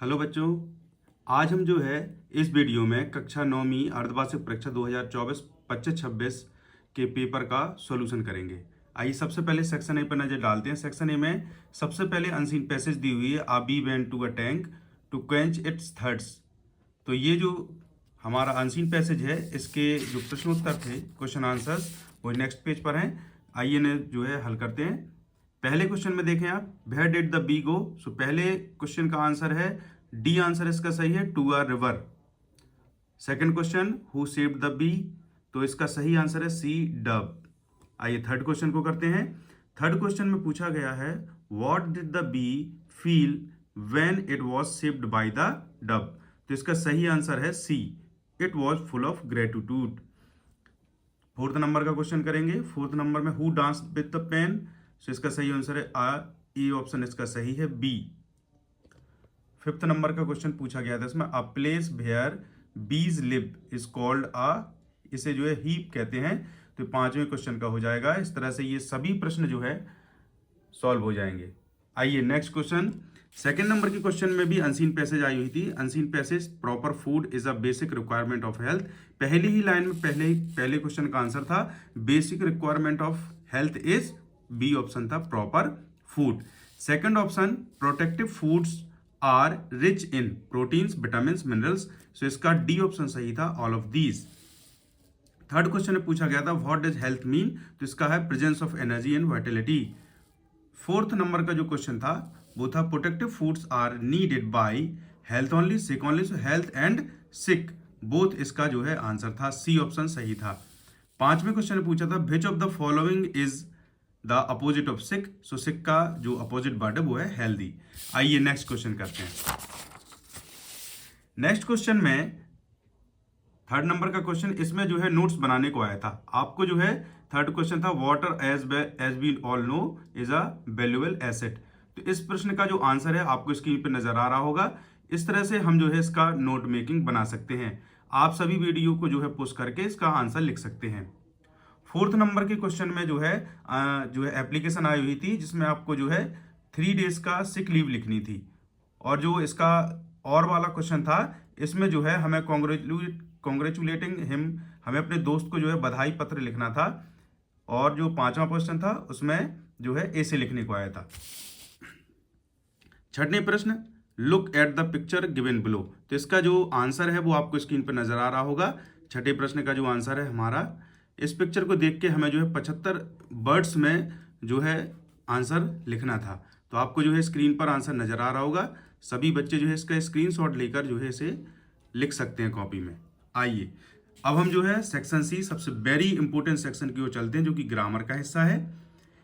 Hello बच्चों, आज हम जो है इस वीडियो में कक्षा 9वीं अर्धवार्षिक परीक्षा 2024-25-26 के पेपर का सॉल्यूशन करेंगे। आइए सबसे पहले सेक्शन ए पर नजर डालते हैं। सेक्शन ए में सबसे पहले अनसीन पैसेज दी हुई है, a bee went to a tank to quench its thirst. तो ये जो हमारा अनसीन पैसेज है, इसके जो प्रश्नोत्तर थे, क्वेश्चन आंसर्स, वो नेक्स्ट पेज पर हैं। आइए ने जो है हल करते हैं। पहले क्वेश्चन में देखें आप, where did the be go. सो पहले क्वेश्चन का आंसर है डी, आंसर इसका सही है, to a river. Second question, who saved the bee, तो इसका सही आंसर है सी, डब। आइए थर्ड क्वेश्चन को करते हैं। थर्ड क्वेश्चन में पूछा गया है, what did the bee feel when it was saved by the dove. तो इसका सही आंसर है C, it was full of gratitude. Fourth number का क्वेश्चन करेंगे। फोर्थ नंबर में, who danced with the pen, तो इसका सही आंसर है आ, ए ऑप्शन इसका सही है, बी। फिफ्थ नंबर का क्वेश्चन पूछा गया था, इसमें अ प्लेस वेयर बीज लिव इज कॉल्ड आ, इसे जो है हीप कहते हैं। तो पांचवें क्वेश्चन का हो जाएगा। इस तरह से ये सभी प्रश्न जो है सॉल्व हो जाएंगे। आइए नेक्स्ट क्वेश्चन। सेकंड नंबर के क्वेश्चन में भी अनसीन पैसेज आई हुई थी। Unseen passage, proper food is a basic requirement of health. पहली ही लाइन में पहले क्वेश्चन का आंसर था basic requirement of health is, B option था proper food. Second option, protective foods are rich in proteins, vitamins, minerals. So इसका D option सही था, all of these. Third question में पूछा गया था, व्हाट डज हेल्थ मीन, तो इसका है presence of energy and vitality. Fourth number का जो क्वेश्चन था वो था, protective foods are needed by health only, sick only. So health and sick both, इसका जो है आंसर था सी ऑप्शन सही था। पांचवें क्वेश्चन में पूछा था, which of the following is the opposite of sick. So sick का जो अपोजिट वर्ड है वो है हेल्दी। आइए नेक्स्ट क्वेश्चन करते हैं। नेक्स्ट क्वेश्चन में थर्ड नंबर का क्वेश्चन, इसमें जो है नोट्स बनाने को आया था आपको। जो है थर्ड क्वेश्चन था, water as we all know is a valuable asset. तो इस प्रश्न का जो आंसर है आपको स्क्रीन पर नजर आ रहा होगा। इस तरह से हम जो है इसका नोट मेकिंग बना सकते हैं। आप सभी वीडियो को जो है पुश करके इसका आंसर लिख सकते हैं। फोर्थ नंबर के क्वेश्चन में जो है एप्लीकेशन आई हुई थी, जिसमें आपको जो है 3 डेज का सिक लीव लिखनी थी। और जो इसका और वाला क्वेश्चन था, इसमें जो है हमें कॉन्ग्रेचुलेटिंग हिम, हमें अपने दोस्त को जो है बधाई पत्र लिखना था। और जो पांचवा क्वेश्चन था उसमें जो है ऐसे लिखने को आया था। छठवें प्रश्न, look at the picture given below. तो इसका जो आंसर है वो आपको स्क्रीन पर नजर आ रहा होगा। छठे प्रश्न का जो आंसर है हमारा, इस पिक्चर को देख के हमें जो है 75 वर्ड्स में जो है आंसर लिखना था। तो आपको जो है स्क्रीन पर आंसर नजर आ रहा होगा। सभी बच्चे जो है इसका स्क्रीनशॉट लेकर जो है इसे लिख सकते हैं कॉपी में। आइए अब हम जो है सेक्शन सी, सबसे वेरी इंपॉर्टेंट सेक्शन की ओर चलते हैं, जो कि ग्रामर का हिस्सा है।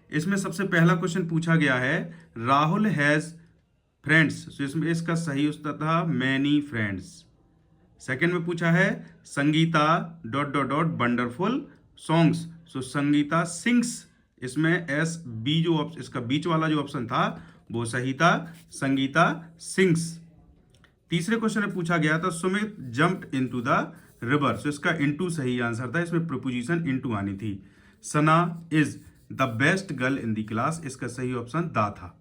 इसमें सबसे पहला क्वेश्चन पूछा गया है, राहुल हैज फ्रेंड्स। तो इसमें इसका सही उत्तर था मैनी फ्रेंड्स। सेकंड में पूछा है, Sangeeta dot dot dot wonderful songs. So Sangeeta sings, इसमें एस बी जो इसका बीच वाला जो ऑप्शन था वो सही था, संगीता सिंग्स। तीसरे क्वेश्चन में पूछा गया था, Sumit jumped into the river. So इसका इनटू सही आंसर था, इसमें प्रीपोजिशन इनटू आनी थी। Sana is the best girl in the class, इसका सही ऑप्शन दा था।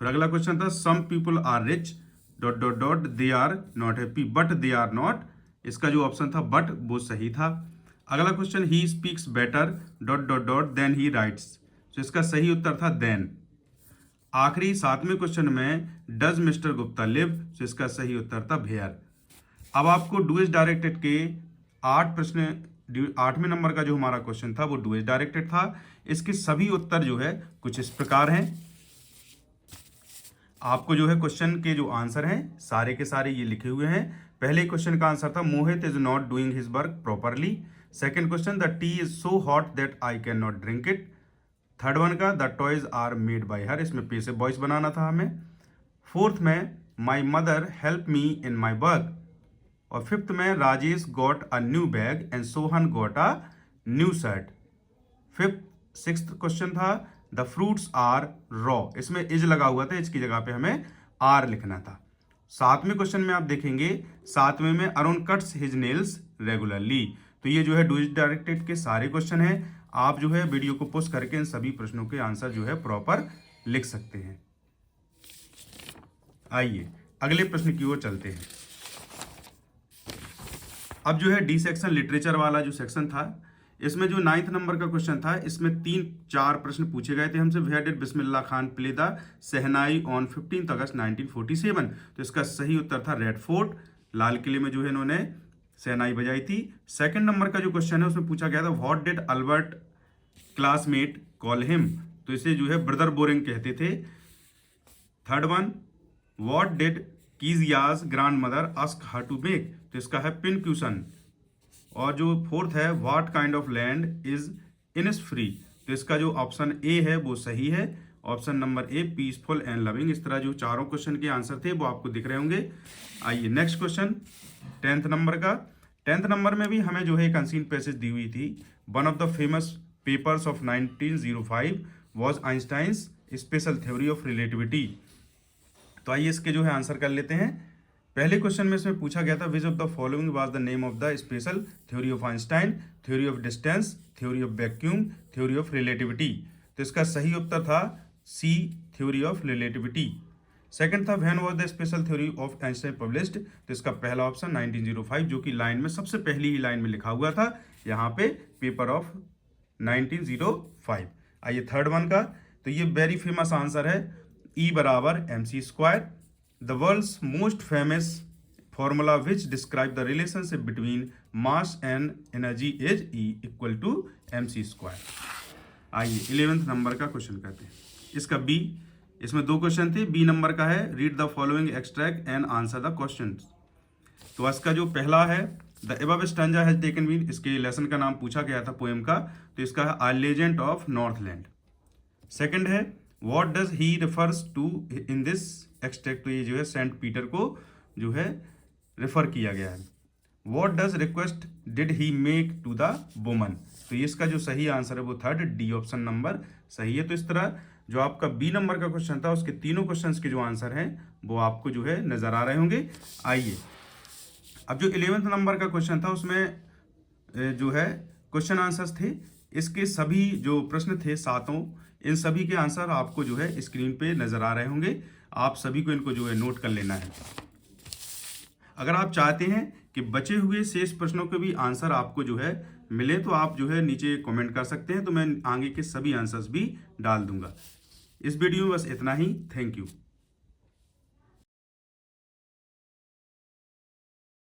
फिर अगला क्वेश्चन था, some people are rich dot dot dot they are not happy but they are not. इसका जो ऑप्शन था बट वो सही था। अगला question, he speaks better dot dot dot than he writes. तो इसका सही उत्तर था देन। आखिरी सातवें क्वेश्चन में, डज मिस्टर गुप्ता लिव। तो इसका सही उत्तर था भेयर। अब आपको डू इज डायरेक्टेड के 8 प्रश्न, 8वें नंबर का जो हमारा क्वेश्चन था वो डू इज डायरेक्टेड था। इसके सभी उत्तर जो है कुछ इस प्रकार हैं। आपको जो है क्वेश्चन के जो आंसर हैं सारे के सारे ये लिखे हुए हैं। पहले क्वेश्चन का आंसर था, Mohit is not doing his work properly. Second question, the tea is so hot that I can not drink it. Third one का, द टॉयज आर मेड बाय हर, इसमें पैसिव वॉइस बनाना था हमें। फोर्थ में, my mother help me in my work. और फिफ्थ में, Rajesh got a new bag and Sohan got a new shirt. Sixth question था, द फ्रूट्स आर रॉ, इसमें इज लगा हुआ था, इसकी जगह पे हमें आर लिखना था। सातवें क्वेश्चन में आप देखेंगे, सातवें में, Arun cuts his nails regularly. तो ये जो है डू इज डायरेक्टेड के सारे क्वेश्चन हैं। आप जो है वीडियो को पोस्ट करके इन सभी प्रश्नों के आंसर जो है प्रॉपर लिख सकते हैं। आइए अगले प्रश्न की ओर चलते हैं। अब जो है डी सेक्शन लिटरेचर वाला जो सेक्शन था, इसमें जो 9th नंबर का क्वेश्चन था, इसमें 3-4 प्रश्न पूछे गए थे हमसे। Where did Bismillah Khan play the shehnai on 15 August 1947? तो इसका सही उत्तर था रेड फोर्ट, लाल किले में जो है इन्होंने शहनाई बजाई थी। सेकंड नंबर का जो क्वेश्चन है उसमें पूछा गया था what did Albert classmate call him? तो इसे जो है ब्रदर बोरिंग कहते थे। Third one, what did Kezia's grandmother ask her to make? तो इसका है पिन क्यूशन। और जो फोर्थ है, what kind of land is Innisfree? तो इसका जो ऑप्शन ए है वो सही है, option number A, peaceful and loving. इस तरह जो चारों क्वेश्चन के आंसर थे वो आपको दिख रहे होंगे। आइए नेक्स्ट क्वेश्चन 10th नंबर का। 10th नंबर में भी हमें जो है एक अनसीन पैसेज दी हुई थी। One of the famous papers of 1905 was Einstein's special theory of relativity. तो आइए इसके जो है आंसर कर लेते हैं। पहले क्वेश्चन में इसमें पूछा गया था which of the following was the name of the special theory of Einstein? Theory of distance, theory of vacuum, theory of relativity. तो इसका सही उत्तर था सी, थ्योरी ऑफ रिलेटिविटी। सेकंड था when was the special theory of Einstein published? तो इसका पहला option 1905, जो कि लाइन में सबसे पहली ही लाइन में लिखा हुआ था, यहाँ पे पेपर ऑफ 1905। आइए थर्ड वन का, तो ये वेरी फेमस आंसर है, E बराबर mc²। The world's most famous formula which describe the relationship between mass and energy is E equal to mc²। आइए 11th नंबर का क्वेश्चन करते हैं। इसका बी, इसमें 2 क्वेश्चन थे। बी नंबर का है read the following extract and answer the question. तो इसका जो पहला है the above stanza has taken mean, इसके लेसन का नाम पूछा गया था पोएम का, तो इसका है a legend of Northland. Second है what does he refers to in this extract? तो ये जो है सेंट पीटर को जो है रेफर किया गया है। What does request did he make to the woman? तो ये इसका जो सही आंसर है वो थर्ड, डी ऑप्शन नंबर सही है। तो इस तरह जो आपका बी नंबर का क्वेश्चन था उसके तीनों क्वेश्चंस के जो आंसर हैं वो आपको जो है नजर आ रहे होंगे। आइए अब जो 11th नंबर का क्वेश्चन था उसमें जो है क्वेश्चन आंसर्स थे, इसके सभी जो प्रश्न थे सातों, इन सभी के आंसर आपको जो है स्क्रीन पे नजर आ रहे होंगे। आप सभी को इनको जो है नोट कर लेना है। अगर आप चाहते हैं कि बचे हुए शेष प्रश्नों के भी आंसर आपको जो है मिले तो आप जो है नीचे कमेंट कर सकते हैं, तो मैं आगे के सभी आंसर्स भी डाल दूंगा। इस वीडियो में बस इतना ही। Thank you.